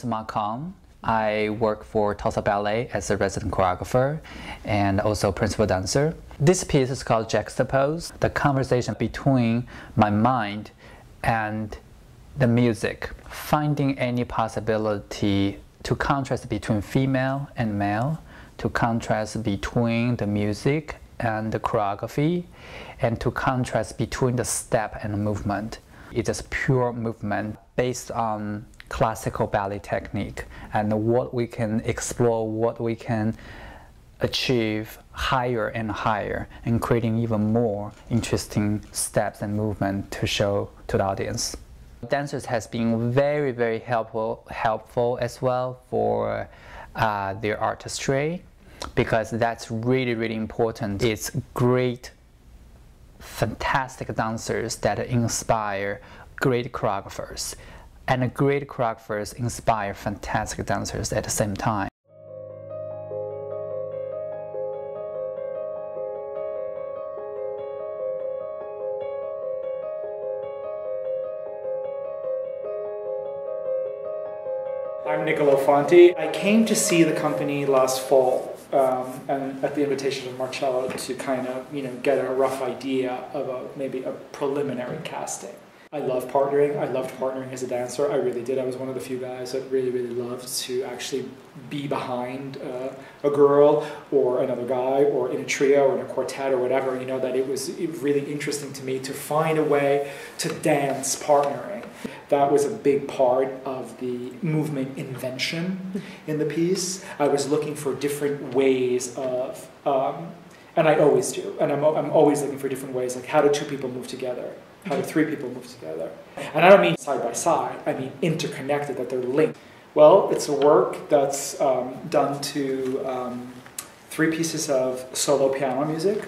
is Cong. I work for Tulsa Ballet as a resident choreographer and also principal dancer. This piece is called Juxtapose, the conversation between my mind and the music, finding any possibility to contrast between female and male, to contrast between the music and the choreography, and to contrast between the step and the movement. It's just pure movement based on classical ballet technique and what we can explore, what we can achieve higher and higher, and creating even more interesting steps and movement to show to the audience. Dancers has been very helpful as well for their artistry, because that's really important. It's great, fantastic dancers that inspire great choreographers, and great choreographers inspire fantastic dancers at the same time. I'm Nicolo Fonte. I came to see the company last fall, and at the invitation of Marcello, to kind of get a rough idea of maybe a preliminary casting. I love partnering. I loved partnering as a dancer. I really did. I was one of the few guys that really loved to actually be behind a girl or another guy, or in a trio or in a quartet or whatever. That it was really interesting to me to find a way to dance partnering. That was a big part of the movement invention in the piece. I was looking for different ways of, and I always do, and I'm always looking for different ways, like how do two people move together? How do three people move together? And I don't mean side by side, I mean interconnected, that they're linked. Well, it's a work that's done to 3 pieces of solo piano music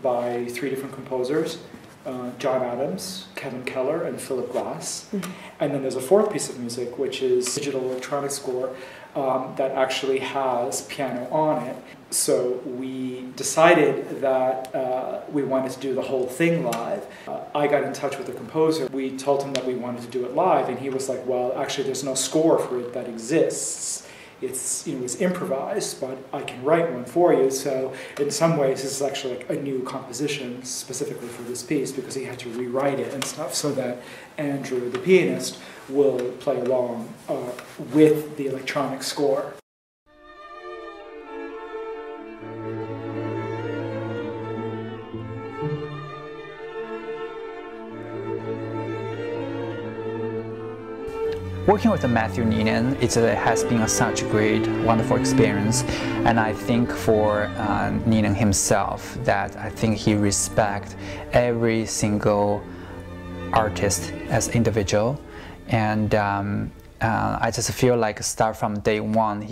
by 3 different composers. John Adams, Kevin Keller, and Philip Glass. And then there's a 4th piece of music, which is digital electronic score that actually has piano on it. So we decided that we wanted to do the whole thing live. I got in touch with the composer. We told him that we wanted to do it live, and he was like, well, actually there's no score for it that exists. It's improvised, but I can write one for you. So in some ways, this is actually like a new composition specifically for this piece, because he had to rewrite it and stuff so that Andrew, the pianist, will play along with the electronic score. Working with Matthew Neenan, it has been such a great, wonderful experience, and I think for Neenan himself, that I think he respects every single artist as individual, and I just feel like start from day one,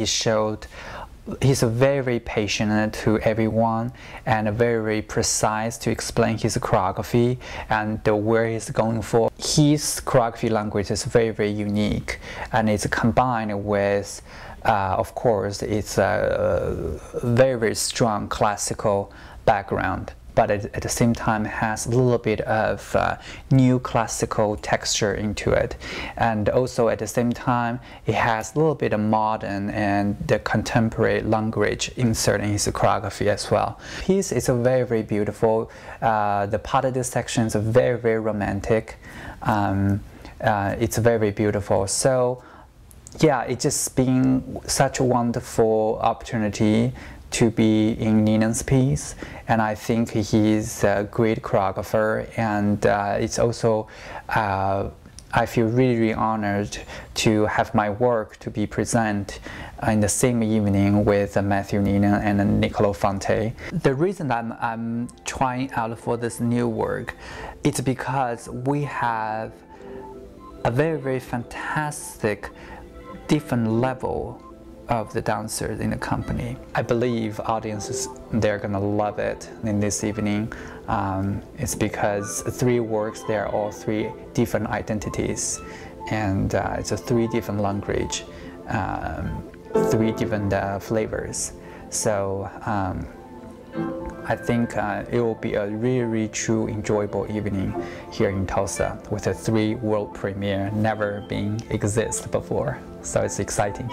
he's very patient to everyone and very precise to explain his choreography and where he's going for. His choreography language is very unique, and it's combined with, of course, it's a very strong classical background, but at the same time has a little bit of new classical texture into it. And also at the same time, it has a little bit of modern and the contemporary language insert in his choreography as well. The piece is very beautiful. The part of this section is very romantic. It's very beautiful. So yeah, it's just been such a wonderful opportunity to be in Neenan's piece, and I think he's a great choreographer, and it's also I feel really honored to have my work to be presented in the same evening with Matthew Neenan and Nicolo Fonte. The reason I'm trying out for this new work, it's because we have a very fantastic different level of the dancers in the company. I believe audiences, they're gonna love it in this evening. It's because 3 works, they're all 3 different identities, and it's 3 different language, 3 different flavors. So I think it will be a really true enjoyable evening here in Tulsa with a 3 world premiere never been exist before. So it's exciting.